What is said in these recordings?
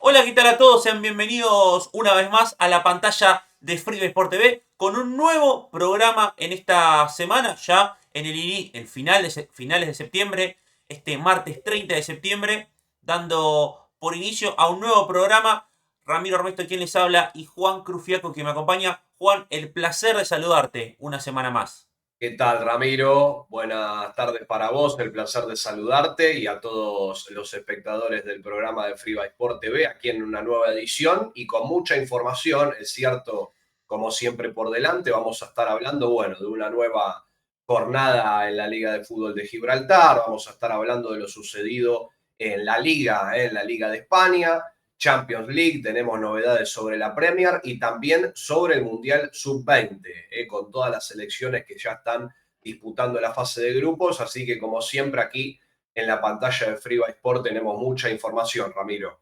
Hola, ¿qué tal a todos? Sean bienvenidos una vez más a la pantalla de Free Sport TV con un nuevo programa en esta semana, ya en finales de septiembre, este martes 30 de septiembre, dando por inicio a un nuevo programa. Ramiro Armesto quien les habla y Juan Crufiaco que me acompaña. Juan, el placer de saludarte una semana más. ¿Qué tal, Ramiro? Buenas tardes para vos, el placer de saludarte y a todos los espectadores del programa de Free by Sport TV, aquí en una nueva edición y con mucha información, es cierto, como siempre por delante, vamos a estar hablando, bueno, de una nueva jornada en la Liga de Fútbol de Gibraltar, vamos a estar hablando de lo sucedido en la Liga de España, Champions League, tenemos novedades sobre la Premier y también sobre el Mundial Sub-20, con todas las selecciones que ya están disputando la fase de grupos. Así que, como siempre, aquí en la pantalla de Free by Sport tenemos mucha información, Ramiro.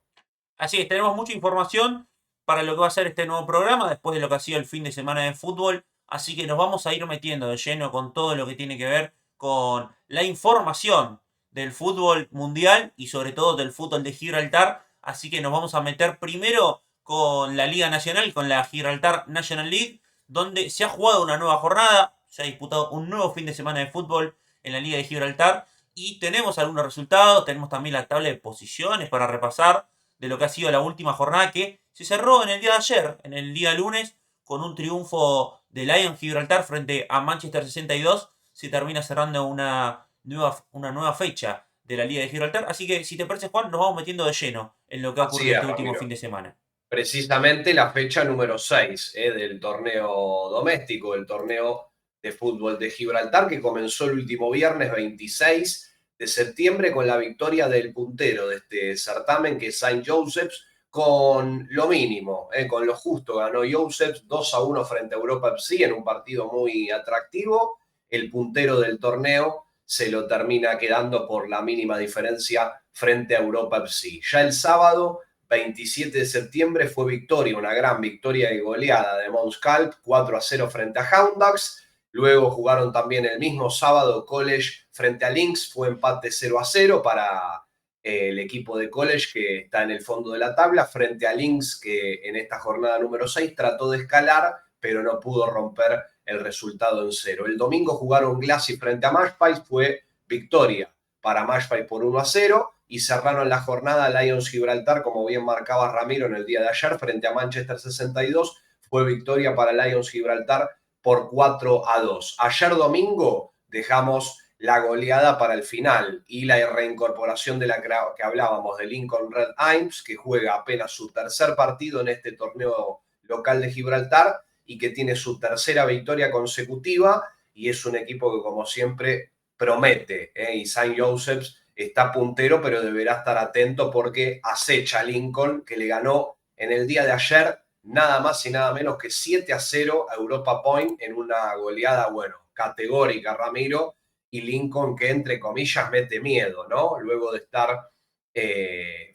Así es, tenemos mucha información para lo que va a ser este nuevo programa, después de lo que ha sido el fin de semana de fútbol. Así que nos vamos a ir metiendo de lleno con todo lo que tiene que ver con la información del fútbol mundial y sobre todo del fútbol de Gibraltar. Así que nos vamos a meter primero con la Liga Nacional, con la Gibraltar National League, donde se ha jugado una nueva jornada, se ha disputado un nuevo fin de semana de fútbol en la Liga de Gibraltar y tenemos algunos resultados, tenemos también la tabla de posiciones para repasar de lo que ha sido la última jornada que se cerró en el día de ayer, en el día lunes, con un triunfo de Lion Gibraltar frente a Manchester 62. Se termina cerrando una nueva fecha de la Liga de Gibraltar. Así que, si te parece, Juan, nos vamos metiendo de lleno en lo que ha Así ocurrido es, este último fin Ramiro. de semana. Precisamente la fecha número 6 del torneo doméstico, el torneo de fútbol de Gibraltar, que comenzó el último viernes 26 de septiembre con la victoria del puntero de este certamen, que es Saint Joseph's, con lo mínimo, con lo justo. Ganó Joseph's 2-1 frente a Europa FC en un partido muy atractivo. El puntero del torneo se lo termina quedando por la mínima diferencia frente a Europa FC. Ya el sábado 27 de septiembre fue victoria, una gran victoria y goleada de Mons Calp, 4-0 frente a Hound Dogs. Luego jugaron también el mismo sábado College frente a Lynx, fue empate 0-0 para el equipo de College que está en el fondo de la tabla, frente a Lynx que en esta jornada número 6 trató de escalar, pero no pudo romper el resultado en cero. El domingo jugaron Glassy frente a Mashpie, fue victoria para Mashpie por 1-0 y cerraron la jornada Lions Gibraltar, como bien marcaba Ramiro en el día de ayer, frente a Manchester 62. Fue victoria para Lions Gibraltar por 4-2. Ayer domingo dejamos la goleada para el final y la reincorporación de la que hablábamos de Lincoln Red Imps, que juega apenas su tercer partido en este torneo local de Gibraltar y que tiene su tercera victoria consecutiva y es un equipo que como siempre promete, y Saint Joseph's está puntero, pero deberá estar atento porque acecha a Lincoln, que le ganó en el día de ayer nada más y nada menos que 7-0 a Europa Point en una goleada, bueno, categórica, Ramiro, y Lincoln que entre comillas mete miedo, ¿no? Luego de estar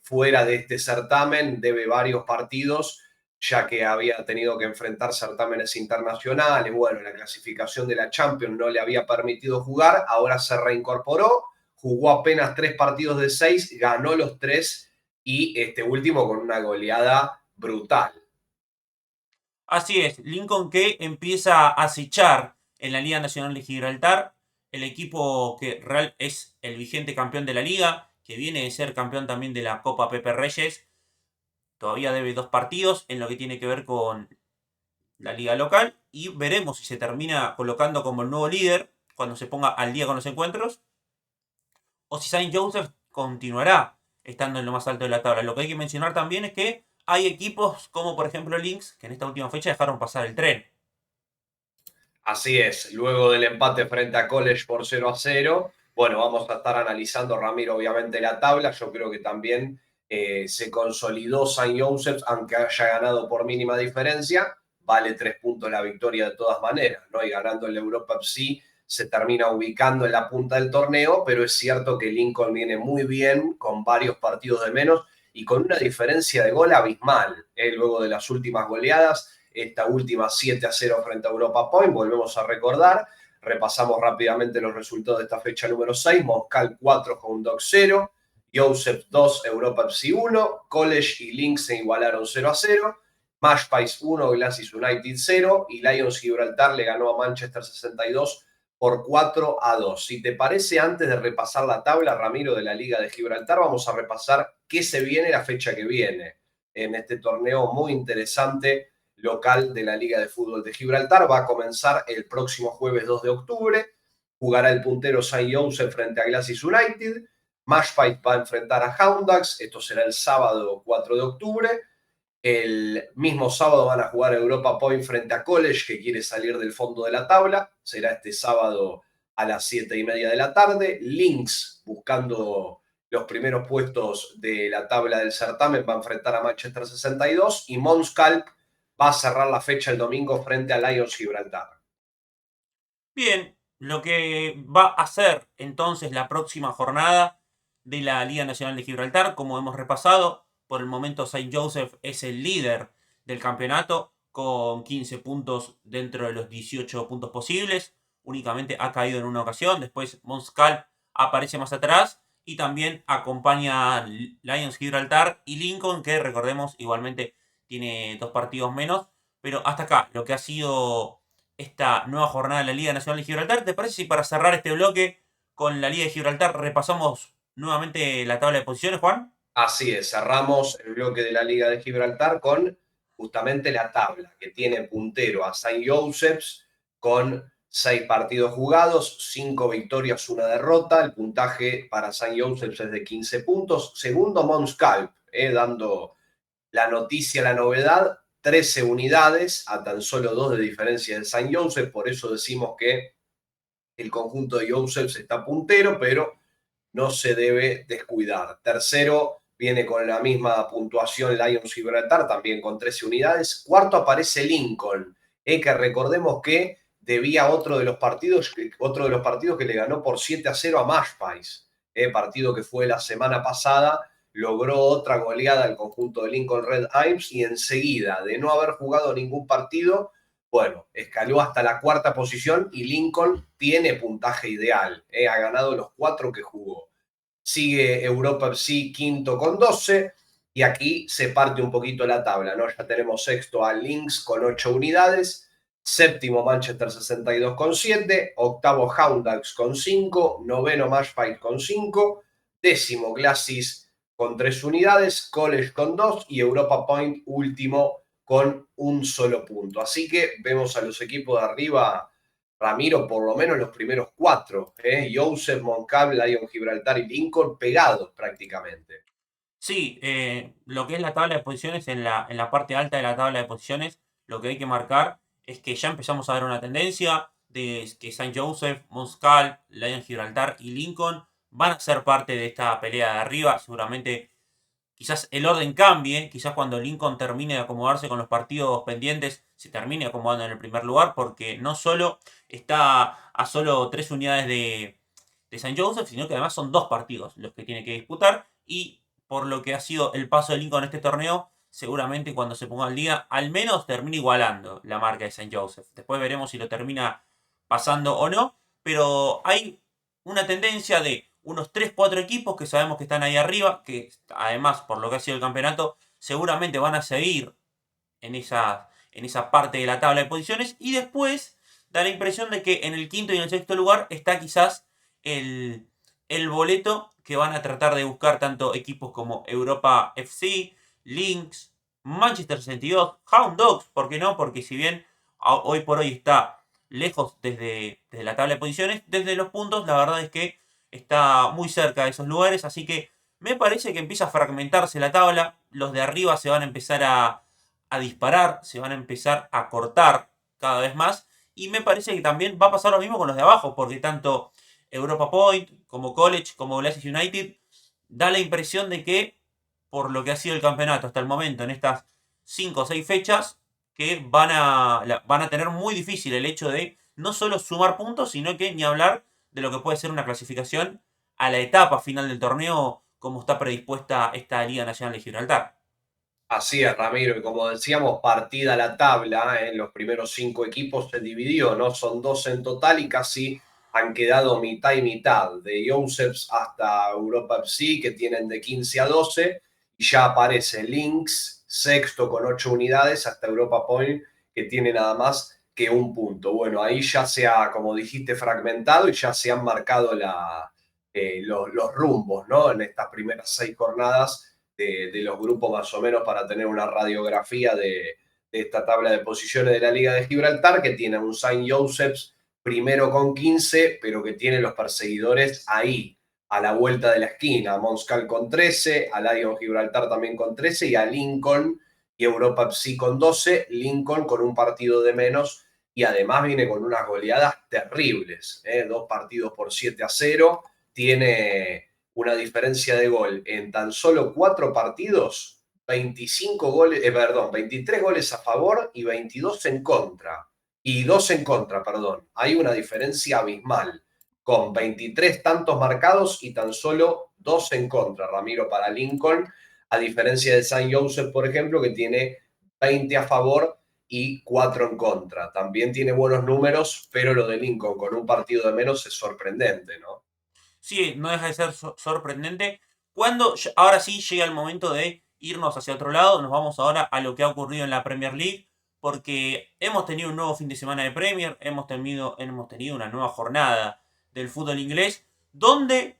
fuera de este certamen, debe varios partidos, ya que había tenido que enfrentar certámenes internacionales, bueno, la clasificación de la Champions no le había permitido jugar, ahora se reincorporó, jugó apenas 3 partidos de 6, ganó los 3 y este último con una goleada brutal. Así es, Lincoln que empieza a acechar en la Liga Nacional de Gibraltar, el equipo que real es el vigente campeón de la liga, que viene de ser campeón también de la Copa Pepe Reyes. Todavía debe dos partidos en lo que tiene que ver con la liga local y veremos si se termina colocando como el nuevo líder cuando se ponga al día con los encuentros o si Saint Joseph continuará estando en lo más alto de la tabla. Lo que hay que mencionar también es que hay equipos como por ejemplo Lynx que en esta última fecha dejaron pasar el tren. Así es, luego del empate frente a College por 0-0, bueno, vamos a estar analizando, Ramiro, obviamente la tabla. Yo creo que también se consolidó Saint Joseph, aunque haya ganado por mínima diferencia, vale 3 puntos la victoria de todas maneras, ¿no? Y ganando el Europa FC se termina ubicando en la punta del torneo, pero es cierto que Lincoln viene muy bien, con varios partidos de menos y con una diferencia de gol abismal, luego de las últimas goleadas esta última 7-0 frente a Europa Point, volvemos a recordar, repasamos rápidamente los resultados de esta fecha número 6, Moscal 4 con un Dog 0, Joseph 2, Europa FC 1, College y Lynx se igualaron 0-0, Magpies 1, Glacis United 0 y Lions Gibraltar le ganó a Manchester 62 por 4-2. Si te parece, antes de repasar la tabla, Ramiro, de la Liga de Gibraltar, vamos a repasar qué se viene la fecha que viene en este torneo muy interesante local de la Liga de Fútbol de Gibraltar. Va a comenzar el próximo jueves 2 de octubre. Jugará el puntero St. Joseph frente a Glacis United. Magpies va a enfrentar a Houndax. Esto será el sábado 4 de octubre. El mismo sábado van a jugar Europa Point frente a College, que quiere salir del fondo de la tabla. Será este sábado a las 7:30 de la tarde. Lynx, buscando los primeros puestos de la tabla del certamen, va a enfrentar a Manchester 62. Y Monscalp va a cerrar la fecha el domingo frente a Lions Gibraltar. Bien, lo que va a ser entonces la próxima jornada de la Liga Nacional de Gibraltar, como hemos repasado, por el momento St. Joseph es el líder del campeonato con 15 puntos dentro de los 18 puntos posibles. Únicamente ha caído en una ocasión. Después Monscalp aparece más atrás y también acompaña a Lions Gibraltar y Lincoln, que recordemos igualmente tiene 2 partidos menos. Pero hasta acá lo que ha sido esta nueva jornada de la Liga Nacional de Gibraltar. ¿Te parece si para cerrar este bloque con la Liga de Gibraltar repasamos nuevamente la tabla de posiciones, Juan? Así es, cerramos el bloque de la Liga de Gibraltar con justamente la tabla, que tiene puntero a St. Joseph's con 6 partidos jugados, 5 victorias, 1 derrota. El puntaje para St. Joseph's es de 15 puntos. Segundo, Monscalp, dando la noticia, la novedad, 13 unidades, a tan solo 2 de diferencia de St. Joseph. Por eso decimos que el conjunto de Joseph's está puntero, pero no se debe descuidar. Tercero viene con la misma puntuación Lions Gibraltar, también con 13 unidades. Cuarto aparece Lincoln, que recordemos que debía otro de los partidos que le ganó por 7-0 a Magpies, partido que fue la semana pasada. Logró otra goleada al conjunto de Lincoln Red Imps y enseguida, de no haber jugado ningún partido, bueno, escaló hasta la 4ª posición y Lincoln tiene puntaje ideal. Ha ganado los 4 que jugó. Sigue Europa FC quinto con 12 y aquí se parte un poquito la tabla, ¿no? Ya tenemos sexto a Lynx con 8 unidades, séptimo Manchester 62 con 7, octavo Houndax con 5, noveno Magpies con 5, décimo Glacis con 3 unidades, College con 2 y Europa Point último con un solo punto. Así que vemos a los equipos de arriba, Ramiro, por lo menos los primeros 4, Joseph, Moncab, Lion Gibraltar y Lincoln pegados prácticamente. Sí, lo que es la tabla de posiciones, en la parte alta de la tabla de posiciones, lo que hay que marcar es que ya empezamos a ver una tendencia de que St. Joseph, Monscal, Lion Gibraltar y Lincoln van a ser parte de esta pelea de arriba. Seguramente quizás el orden cambie, quizás cuando Lincoln termine de acomodarse con los partidos pendientes, se termine acomodando en el primer lugar, porque no solo está a solo 3 unidades de St. Joseph, sino que además son 2 partidos los que tiene que disputar, y por lo que ha sido el paso de Lincoln en este torneo, seguramente cuando se ponga al día, al menos termine igualando la marca de St. Joseph. Después veremos si lo termina pasando o no, pero hay una tendencia de unos 3-4 equipos que sabemos que están ahí arriba, que además, por lo que ha sido el campeonato, seguramente van a seguir en esa parte de la tabla de posiciones. Y después da la impresión de que en el quinto y en el sexto lugar está quizás el, el boleto que van a tratar de buscar tanto equipos como Europa FC, Lynx, Manchester 62, Hound Dogs, ¿por qué no? Porque si bien hoy por hoy está lejos desde la tabla de posiciones, desde los puntos, la verdad es que está muy cerca de esos lugares, así que me parece que empieza a fragmentarse la tabla, los de arriba se van a empezar a disparar, se van a empezar a cortar cada vez más, y me parece que también va a pasar lo mismo con los de abajo, porque tanto Europa Point como College como Glacis United da la impresión de que, por lo que ha sido el campeonato hasta el momento en estas 5 o 6 fechas, que van a tener muy difícil el hecho de no solo sumar puntos, sino que ni hablar de lo que puede ser una clasificación a la etapa final del torneo, como está predispuesta esta Liga Nacional de Gibraltar. Así es, Ramiro, y como decíamos, partida la tabla, en los primeros 5 equipos se dividió, ¿no? Son 12 en total y casi han quedado mitad y mitad, de Josephs hasta Europa FC, que tienen de 15 a 12, y ya aparece Lynx, sexto con 8 unidades, hasta Europa Point, que tiene nada más que un punto. Bueno, ahí ya se ha, como dijiste, fragmentado y ya se han marcado los rumbos, ¿no? En estas primeras 6 jornadas de los grupos más o menos para tener una radiografía de esta tabla de posiciones de la Liga de Gibraltar, que tiene un Saint Joseph's primero con 15, pero que tiene los perseguidores ahí, a la vuelta de la esquina. A Monscal con 13, a Lion Gibraltar también con 13 y a Lincoln y Europa FC con 12. Lincoln con un partido de menos y además viene con unas goleadas terribles. 2 partidos por 7-0. Tiene una diferencia de gol en tan solo 4 partidos, 25 goles, 23 goles a favor y 22 en contra. Y 2 en contra, perdón. Hay una diferencia abismal, con 23 tantos marcados y tan solo 2 en contra, Ramiro, para Lincoln, a diferencia de San Joseph, por ejemplo, que tiene 20 a favor y 4 en contra. También tiene buenos números, pero lo de Lincoln con un partido de menos es sorprendente, ¿no? Sí, no deja de ser sorprendente. Cuando ahora sí llega el momento de irnos hacia otro lado, nos vamos ahora a lo que ha ocurrido en la Premier League, porque hemos tenido un nuevo fin de semana de Premier, hemos tenido una nueva jornada del fútbol inglés, donde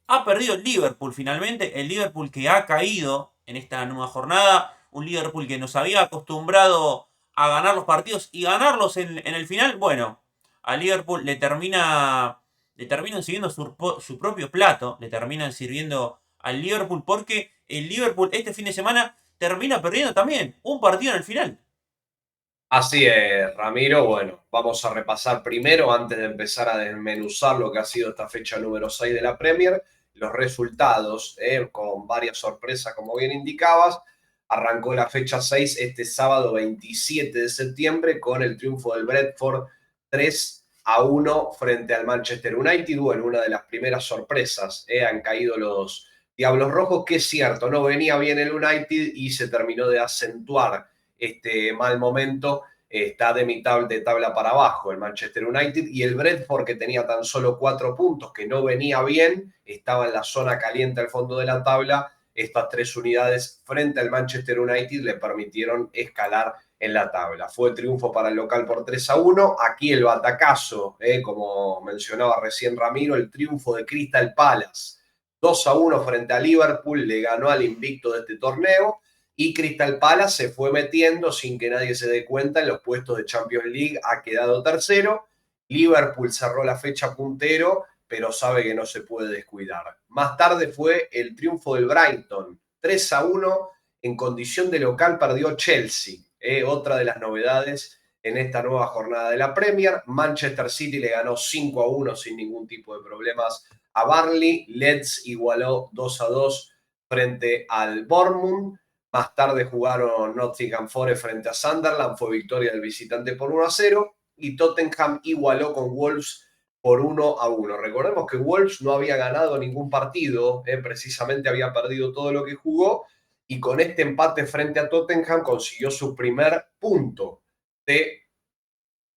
ha perdido el Liverpool finalmente, el Liverpool que ha caído en esta nueva jornada, un Liverpool que nos había acostumbrado a ganar los partidos y ganarlos en el final. Bueno, a Liverpool le terminan sirviendo su propio plato, le terminan sirviendo al Liverpool porque el Liverpool este fin de semana termina perdiendo también un partido en el final. Así es, Ramiro. Bueno, vamos a repasar primero, antes de empezar a desmenuzar lo que ha sido esta fecha número 6 de la Premier, los resultados, con varias sorpresas, como bien indicabas. Arrancó la fecha 6 este sábado 27 de septiembre con el triunfo del Brentford 3-1 frente al Manchester United. Bueno, una de las primeras sorpresas, han caído los Diablos Rojos, que es cierto, no venía bien el United y se terminó de acentuar este mal momento. Está de mitad de tabla para abajo el Manchester United, y el Brentford, que tenía tan solo 4 puntos, que no venía bien, estaba en la zona caliente al fondo de la tabla. Estas 3 unidades frente al Manchester United le permitieron escalar en la tabla. Fue triunfo para el local por 3-1. Aquí el batacazo, como mencionaba recién Ramiro, el triunfo de Crystal Palace 2-1 frente a Liverpool, le ganó al invicto de este torneo, y Crystal Palace se fue metiendo sin que nadie se dé cuenta en los puestos de Champions League, ha quedado tercero. Liverpool cerró la fecha puntero, pero sabe que no se puede descuidar. Más tarde fue el triunfo del Brighton, 3-1, en condición de local perdió Chelsea, otra de las novedades en esta nueva jornada de la Premier. Manchester City le ganó 5-1 sin ningún tipo de problemas a Burnley. Leeds igualó 2-2 frente al Bournemouth. Más tarde jugaron Nottingham Forest frente a Sunderland, fue victoria del visitante por 1-0, y Tottenham igualó con Wolves por 1-1. Recordemos que Wolves no había ganado ningún partido, precisamente había perdido todo lo que jugó, y con este empate frente a Tottenham consiguió su primer punto de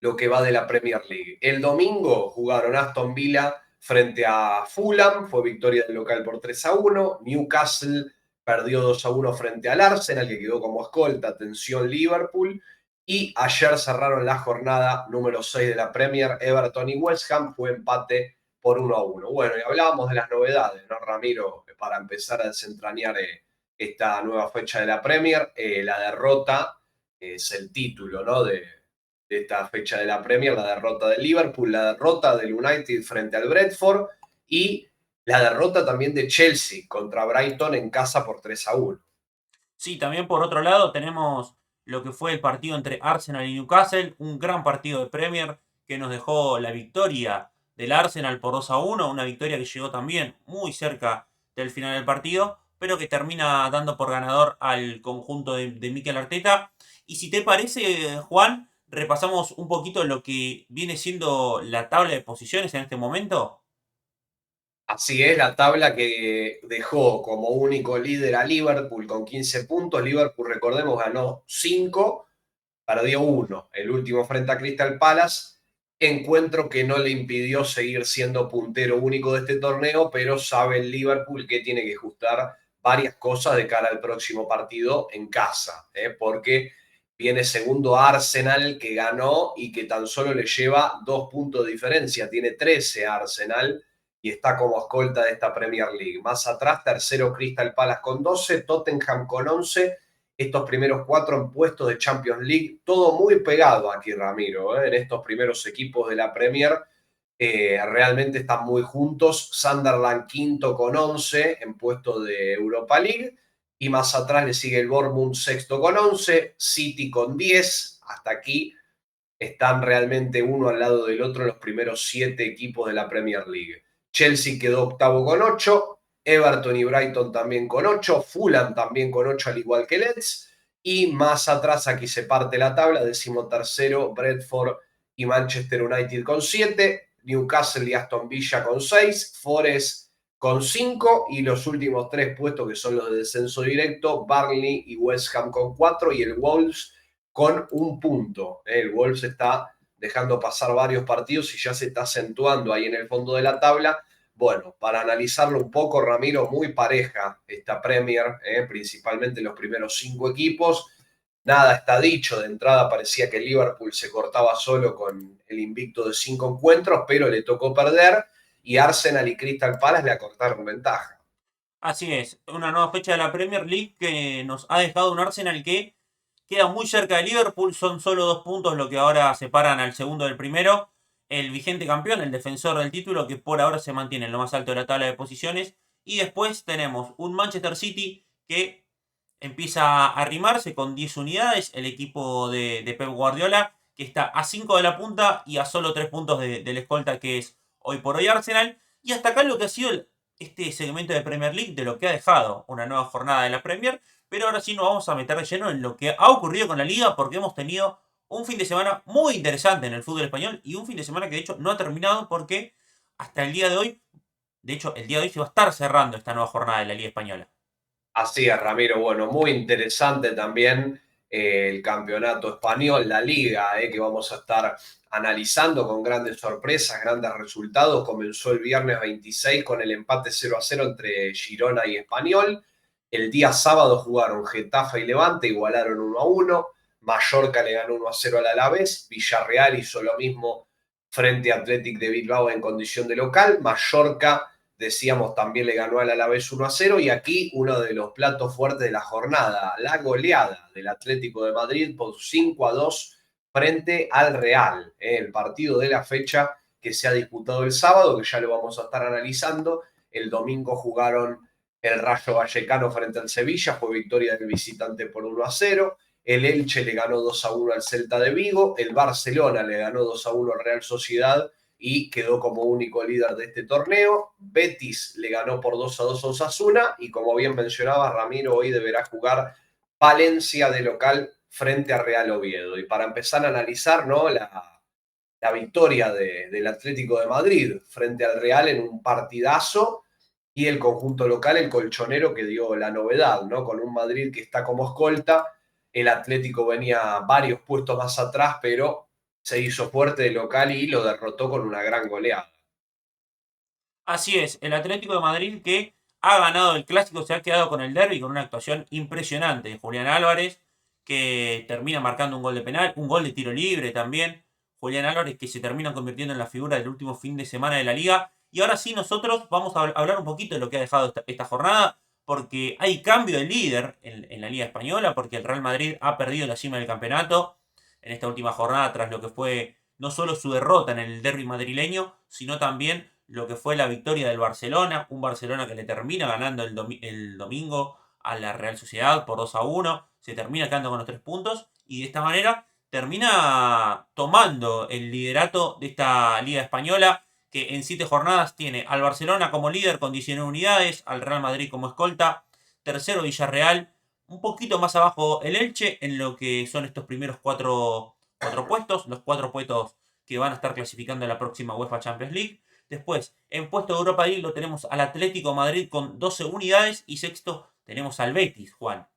lo que va de la Premier League. El domingo jugaron Aston Villa frente a Fulham, fue victoria del local por 3-1. Newcastle perdió 2-1 frente al Arsenal, que quedó como escolta, atención Liverpool. Y ayer cerraron la jornada número 6 de la Premier, Everton y West Ham, fue empate por 1-1. Bueno, y hablábamos de las novedades, ¿no, Ramiro? Para empezar a desentrañar esta nueva fecha de la Premier, la derrota es el título, ¿no? De esta fecha de la Premier, la derrota del Liverpool, la derrota del United frente al Brentford y la derrota también de Chelsea contra Brighton en casa por 3-1. Sí, también por otro lado tenemos lo que fue el partido entre Arsenal y Newcastle, un gran partido de Premier que nos dejó la victoria del Arsenal por 2-1, una victoria que llegó también muy cerca del final del partido, pero que termina dando por ganador al conjunto de Mikel Arteta. Y si te parece, Juan, repasamos un poquito lo que viene siendo la tabla de posiciones en este momento. Así es, la tabla que dejó como único líder a Liverpool con 15 puntos. Liverpool, recordemos, ganó 5, perdió 1. El último frente a Crystal Palace. Encuentro que no le impidió seguir siendo puntero único de este torneo, pero sabe el Liverpool que tiene que ajustar varias cosas de cara al próximo partido en casa, porque viene segundo Arsenal, que ganó y que tan solo le lleva 2 puntos de diferencia. Tiene 13 Arsenal y está como escolta de esta Premier League. Más atrás, tercero Crystal Palace con 12, Tottenham con 11. Estos primeros 4 en puestos de Champions League, todo muy pegado aquí, Ramiro, en estos primeros equipos de la Premier. Realmente están muy juntos. Sunderland quinto con 11 en puesto de Europa League. Y más atrás le sigue el Bournemouth sexto con 11, City con 10. Hasta aquí están realmente uno al lado del otro los primeros 7 equipos de la Premier League. Chelsea quedó octavo con 8, Everton y Brighton también con 8, Fulham también con 8 al igual que Leeds. Y más atrás aquí se parte la tabla, decimotercero Brentford y Manchester United con 7, Newcastle y Aston Villa con 6, Forest con 5 y los últimos 3 puestos que son los de descenso directo, Burnley y West Ham con 4 y el Wolves con 1 punto. El Wolves está dejando pasar varios partidos y ya se está acentuando ahí en el fondo de la tabla. Bueno, para analizarlo un poco, Ramiro, muy pareja esta Premier, principalmente los primeros 5 equipos. Nada está dicho, de entrada parecía que el Liverpool se cortaba solo con el invicto de 5 encuentros, pero le tocó perder y Arsenal y Crystal Palace le acortaron ventaja. Así es, una nueva fecha de la Premier League que nos ha dejado un Arsenal que queda muy cerca de Liverpool, son solo 2 puntos lo que ahora separan al segundo del primero. El vigente campeón, el defensor del título, que por ahora se mantiene en lo más alto de la tabla de posiciones. Y después tenemos un Manchester City que empieza a arrimarse con 10 unidades. El equipo de Pep Guardiola, que está a 5 de la punta y a solo 3 puntos del escolta que es hoy por hoy Arsenal. Y hasta acá lo que ha sido este segmento de Premier League, de lo que ha dejado una nueva jornada de la Premier. Pero ahora sí nos vamos a meter de lleno en lo que ha ocurrido con la liga, porque hemos tenido un fin de semana muy interesante en el fútbol español y un fin de semana que de hecho no ha terminado porque hasta el día de hoy, de hecho el día de hoy se va a estar cerrando esta nueva jornada de la liga española. Así es, Ramiro. Bueno, muy interesante también el campeonato español, la liga, que vamos a estar analizando con grandes sorpresas, grandes resultados. Comenzó el viernes 26 con el empate 0-0 entre Girona y Español. El día sábado jugaron Getafe y Levante, igualaron 1-1. Mallorca le ganó 1-0 al Alavés. Villarreal hizo lo mismo frente a Athletic de Bilbao en condición de local. Mallorca, decíamos, también le ganó al Alavés 1-0 y aquí uno de los platos fuertes de la jornada, la goleada del Atlético de Madrid por 5-2 frente al Real, el partido de la fecha que se ha disputado el sábado, que ya lo vamos a estar analizando. El domingo jugaron el Rayo Vallecano frente al Sevilla, fue victoria del visitante por 1-0. El Elche le ganó 2-1 al Celta de Vigo, el Barcelona le ganó 2-1 al Real Sociedad y quedó como único líder de este torneo. Betis le ganó por 2-2 a Osasuna y como bien mencionaba Ramiro, hoy deberá jugar Valencia de local frente a Real Oviedo. Y para empezar a analizar, ¿no?, la victoria del Atlético de Madrid frente al Real en un partidazo y el conjunto local, el colchonero, que dio la novedad, ¿no? Con un Madrid que está como escolta, el Atlético venía varios puestos más atrás, pero se hizo fuerte de local y lo derrotó con una gran goleada. Así es, el Atlético de Madrid que ha ganado el clásico, se ha quedado con el derby con una actuación impresionante de Julián Álvarez, que termina marcando un gol de penal, un gol de tiro libre también. Julián Álvarez que se termina convirtiendo en la figura del último fin de semana de la liga. Y ahora sí, nosotros vamos a hablar un poquito de lo que ha dejado esta jornada, porque hay cambio de líder en la liga española, porque el Real Madrid ha perdido la cima del campeonato en esta última jornada tras lo que fue no solo su derrota en el derby madrileño, sino también lo que fue la victoria del Barcelona, un Barcelona que le termina ganando el domingo a la Real Sociedad por 2-1, se termina quedando con los 3 puntos y de esta manera termina tomando el liderato de esta liga española que en 7 jornadas tiene al Barcelona como líder con 19 unidades, al Real Madrid como escolta, tercero Villarreal, un poquito más abajo el Elche en lo que son estos primeros cuatro puestos, los 4 puestos que van a estar clasificando a la próxima UEFA Champions League. Después, en puesto de Europa League lo tenemos al Atlético Madrid con 12 unidades y sexto tenemos al Betis, Juan.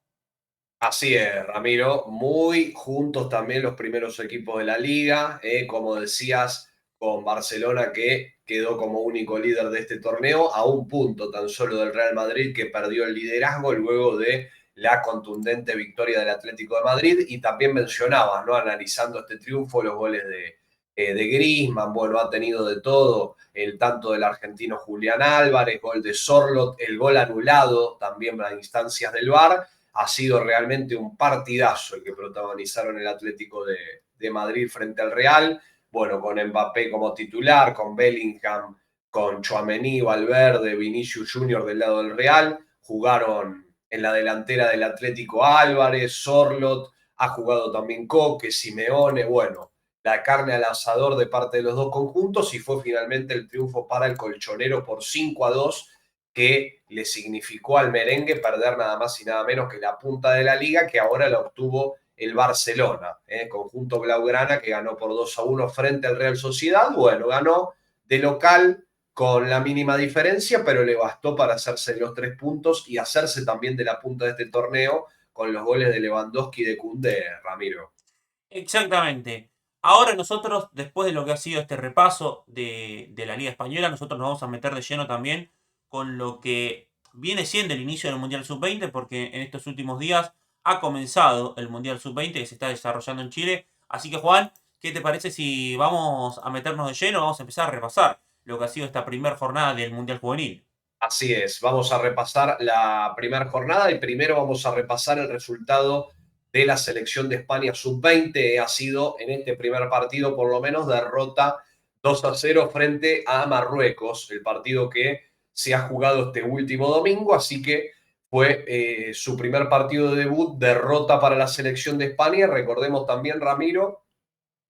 Así es, Ramiro, muy juntos también los primeros equipos de la liga, como decías, con Barcelona, que quedó como único líder de este torneo, a un punto tan solo del Real Madrid, que perdió el liderazgo luego de la contundente victoria del Atlético de Madrid. Y también mencionabas, ¿no? Analizando este triunfo, los goles de Griezmann, bueno, ha tenido de todo, el tanto del argentino Julián Álvarez, gol de Sorloth, el gol anulado también a instancias del VAR. Ha sido realmente un partidazo el que protagonizaron el Atlético de Madrid frente al Real. Bueno, con Mbappé como titular, con Bellingham, con Tchouaméni, Valverde, Vinicius Junior del lado del Real. Jugaron en la delantera del Atlético Álvarez, Sorloth, ha jugado también Coque, Simeone, bueno, la carne al asador de parte de los dos conjuntos, y fue finalmente el triunfo para el colchonero por 5-2, que le significó al merengue perder nada más y nada menos que la punta de la liga, que ahora la obtuvo el Barcelona, conjunto blaugrana, que ganó por 2-1 frente al Real Sociedad. Bueno, ganó de local con la mínima diferencia, pero le bastó para hacerse los 3 puntos y hacerse también de la punta de este torneo con los goles de Lewandowski y de Koundé, Ramiro. Exactamente. Ahora nosotros, después de lo que ha sido este repaso de la Liga Española, nosotros nos vamos a meter de lleno también con lo que viene siendo el inicio del Mundial Sub-20, porque en estos últimos días ha comenzado el Mundial Sub-20 que se está desarrollando en Chile. Así que Juan, ¿qué te parece si vamos a meternos de lleno? Vamos a empezar a repasar lo que ha sido esta primera jornada del Mundial Juvenil. Así es, vamos a repasar la primera jornada y primero vamos a repasar el resultado de la selección de España sub-20. Ha sido en este primer partido por lo menos derrota 2-0 frente a Marruecos, el partido que se ha jugado este último domingo, así que fue su primer partido de debut, derrota para la selección de España. Recordemos también, Ramiro,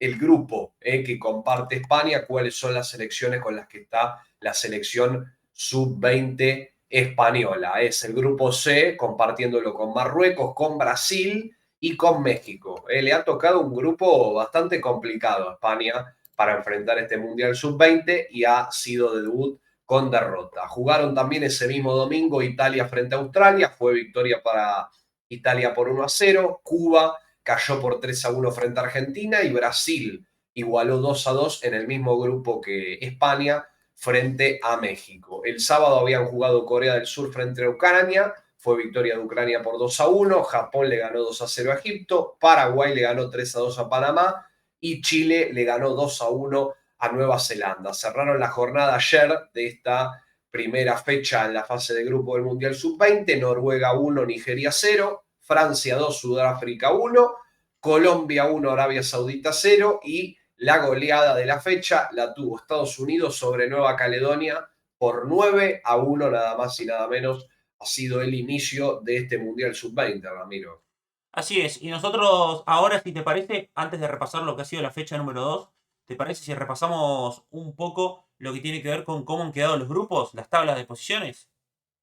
el grupo que comparte España, cuáles son las selecciones con las que está la selección sub-20 española. Es el grupo C, compartiéndolo con Marruecos, con Brasil y con México. Le ha tocado un grupo bastante complicado a España para enfrentar este Mundial sub-20 y ha sido de debut con derrota. Jugaron también ese mismo domingo Italia frente a Australia, fue victoria para Italia por 1-0, Cuba cayó por 3-1 frente a Argentina y Brasil igualó 2-2 en el mismo grupo que España frente a México. El sábado habían jugado Corea del Sur frente a Ucrania, fue victoria de Ucrania por 2-1, Japón le ganó 2-0 a Egipto, Paraguay le ganó 3-2 a Panamá y Chile le ganó 2-1 a Nueva Zelanda. Cerraron la jornada ayer de esta primera fecha en la fase de grupo del Mundial Sub-20, Noruega 1, Nigeria 0, Francia 2, Sudáfrica 1, Colombia 1, Arabia Saudita 0 y la goleada de la fecha la tuvo Estados Unidos sobre Nueva Caledonia por 9-1, nada más y nada menos. Ha sido el inicio de este Mundial Sub-20, Ramiro. Así es, y nosotros ahora, si te parece, antes de repasar lo que ha sido la fecha número 2, ¿te parece si repasamos un poco lo que tiene que ver con cómo han quedado los grupos, las tablas de posiciones?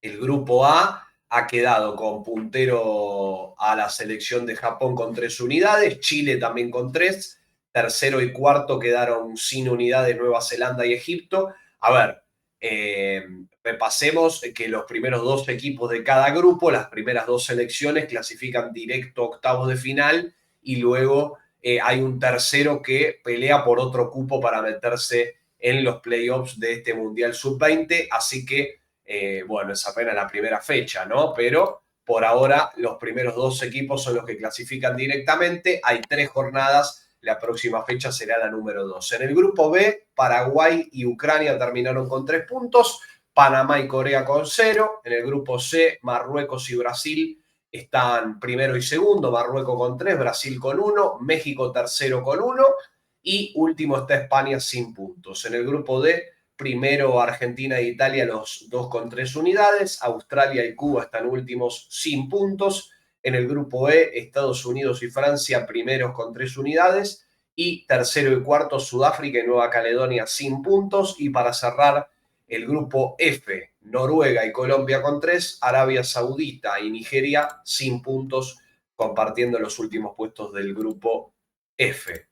El grupo A ha quedado con puntero a la selección de Japón con 3 unidades, Chile también con 3, tercero y cuarto quedaron sin unidades Nueva Zelanda y Egipto. A ver, repasemos que los primeros dos equipos de cada grupo, las primeras dos selecciones, clasifican directo a octavos de final y luego hay un tercero que pelea por otro cupo para meterse en los playoffs de este Mundial Sub-20, así que bueno, es apenas la primera fecha, ¿no? Pero por ahora los primeros dos equipos son los que clasifican directamente. Hay 3 jornadas. La próxima fecha será la número 2. En el grupo B, Paraguay y Ucrania terminaron con 3 puntos. Panamá y Corea con 0. En el grupo C, Marruecos y Brasil están primero y segundo. Marruecos con 3, Brasil con 1, México tercero con 1. Y último está España sin puntos. En el grupo D, primero Argentina e Italia, los dos con 3 unidades. Australia y Cuba están últimos sin puntos. En el grupo E, Estados Unidos y Francia primeros con 3 unidades. Y tercero y cuarto, Sudáfrica y Nueva Caledonia sin puntos. Y para cerrar, el grupo F, Noruega y Colombia con 3, Arabia Saudita y Nigeria sin puntos, compartiendo los últimos puestos del grupo F.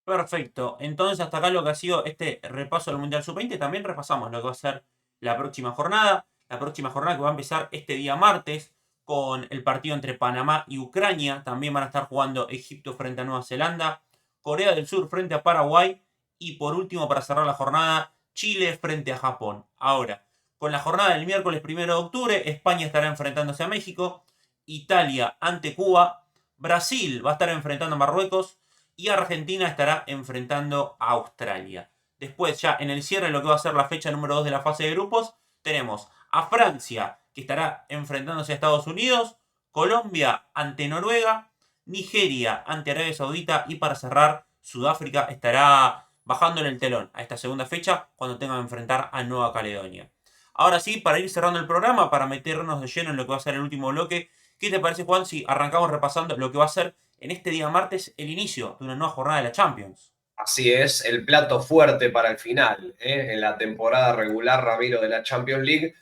Perfecto. Entonces, hasta acá lo que ha sido este repaso del Mundial Sub-20. También repasamos lo que va a ser la próxima jornada. La próxima jornada que va a empezar este día martes con el partido entre Panamá y Ucrania. También van a estar jugando Egipto frente a Nueva Zelanda, Corea del Sur frente a Paraguay Y por último, para cerrar la jornada, Chile frente a Japón. Ahora, con la jornada del miércoles 1 de octubre, España estará enfrentándose a México, Italia ante Cuba, Brasil va a estar enfrentando a Marruecos y Argentina estará enfrentando a Australia. Después, ya en el cierre de lo que va a ser la fecha número 2 de la fase de grupos, tenemos a Francia, que estará enfrentándose a Estados Unidos, Colombia ante Noruega, Nigeria ante Arabia Saudita y para cerrar, Sudáfrica estará bajando en el telón a esta segunda fecha cuando tenga que enfrentar a Nueva Caledonia. Ahora sí, para ir cerrando el programa, para meternos de lleno en lo que va a ser el último bloque, ¿qué te parece, Juan, si arrancamos repasando lo que va a ser en este día martes el inicio de una nueva jornada de la Champions? Así es, el plato fuerte para el final, en la temporada regular, Ramiro, de la Champions League.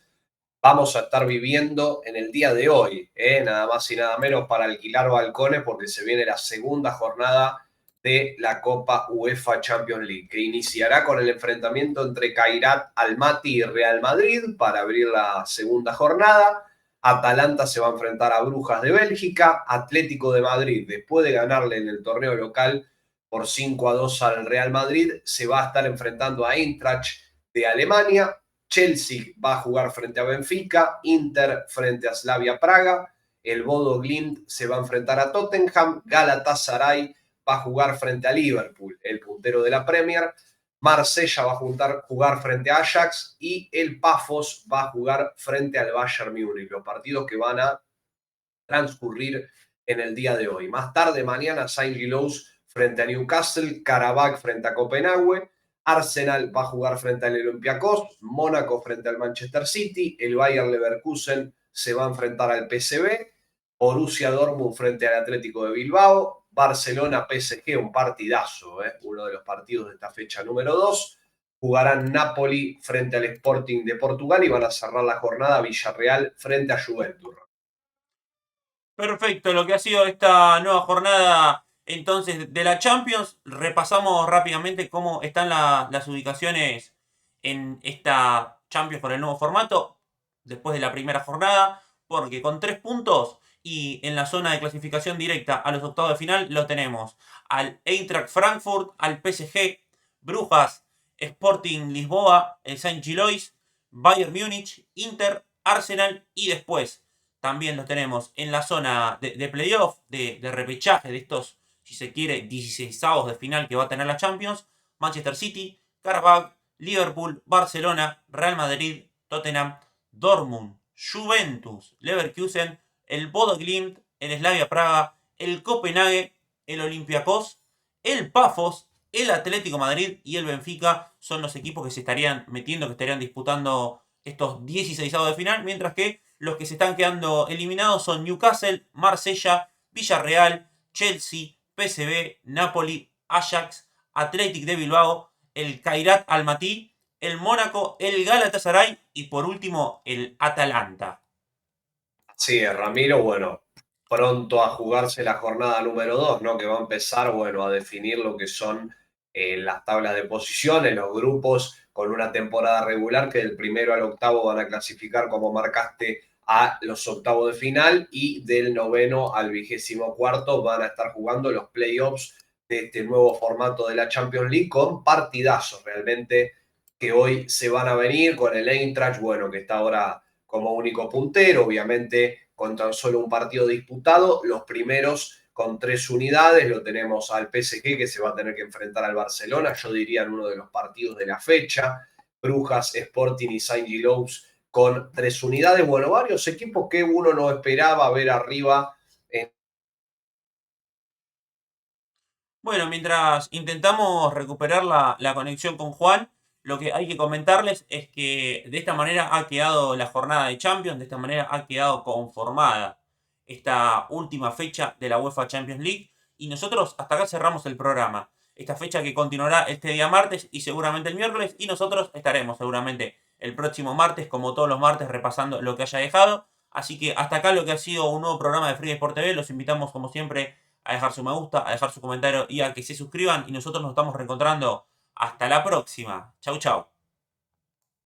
Vamos a estar viviendo en el día de hoy, nada más y nada menos para alquilar balcones porque se viene la segunda jornada de la Copa UEFA Champions League, que iniciará con el enfrentamiento entre Kairat Almaty y Real Madrid para abrir la segunda jornada. Atalanta se va a enfrentar a Brujas de Bélgica, Atlético de Madrid, después de ganarle en el torneo local por 5-2 al Real Madrid, se va a estar enfrentando a Eintracht de Alemania. Chelsea va a jugar frente a Benfica, Inter frente a Slavia Praga, el Bodo Glimt se va a enfrentar a Tottenham, Galatasaray va a jugar frente a Liverpool, el puntero de la Premier, Marsella va a jugar frente a Ajax y el Pafos va a jugar frente al Bayern Múnich, los partidos que van a transcurrir en el día de hoy. Más tarde, mañana, Saint-Gilloise frente a Newcastle, Karabakh frente a Copenhague, Arsenal va a jugar frente al Olympiacos, Mónaco frente al Manchester City, el Bayer Leverkusen se va a enfrentar al PSV, Borussia Dortmund frente al Atlético de Bilbao, Barcelona PSG, un partidazo, uno de los partidos de esta fecha número 2. Jugarán Napoli frente al Sporting de Portugal y van a cerrar la jornada Villarreal frente a Juventus. Perfecto, lo que ha sido esta nueva jornada entonces de la Champions. Repasamos rápidamente cómo están las ubicaciones en esta Champions con el nuevo formato después de la primera jornada, porque con 3 puntos y en la zona de clasificación directa a los octavos de final lo tenemos al Eintracht Frankfurt, al PSG, Brujas, Sporting Lisboa, el Saint-Gilloise, Bayern Múnich, Inter, Arsenal y después también lo tenemos en la zona de playoff, de repechaje de estos, si se quiere, 16avos de final que va a tener la Champions. Manchester City, Karabakh, Liverpool, Barcelona, Real Madrid, Tottenham, Dortmund, Juventus, Leverkusen, el Bodo Glimt, el Slavia Praga, el Copenhague, el Olympiacos, el Pafos, el Atlético Madrid y el Benfica son los equipos que se estarían metiendo, que estarían disputando estos 16avos de final, mientras que los que se están quedando eliminados son Newcastle, Marsella, Villarreal, Chelsea, PSV, Napoli, Ajax, Athletic de Bilbao, el Kairat Almaty, el Mónaco, el Galatasaray y por último el Atalanta. Sí, Ramiro, bueno, pronto a jugarse la jornada número 2, ¿no? Que va a empezar, bueno, a definir lo que son las tablas de posiciones, los grupos, con una temporada regular que del primero al octavo van a clasificar, como marcaste, a los octavos de final y del noveno al 24º van a estar jugando los playoffs de este nuevo formato de la Champions League con partidazos realmente que hoy se van a venir con el Eintracht, bueno, que está ahora como único puntero, obviamente con tan solo un partido disputado, los primeros con 3 unidades, lo tenemos al PSG que se va a tener que enfrentar al Barcelona, yo diría en uno de los partidos de la fecha, Brujas, Sporting y Saint-Gilloise con 3 unidades, bueno, varios equipos que uno no esperaba ver arriba. Bueno, mientras intentamos recuperar la conexión con Juan, lo que hay que comentarles es que de esta manera ha quedado la jornada de Champions, de esta manera ha quedado conformada esta última fecha de la UEFA Champions League y nosotros hasta acá cerramos el programa. Esta fecha que continuará este día martes y seguramente el miércoles y nosotros estaremos seguramente el próximo martes como todos los martes repasando lo que haya dejado. Así que hasta acá lo que ha sido un nuevo programa de Free Sport TV. Los invitamos como siempre a dejar su me gusta, a dejar su comentario y a que se suscriban. Y nosotros nos estamos reencontrando. Hasta la próxima. Chau, chau.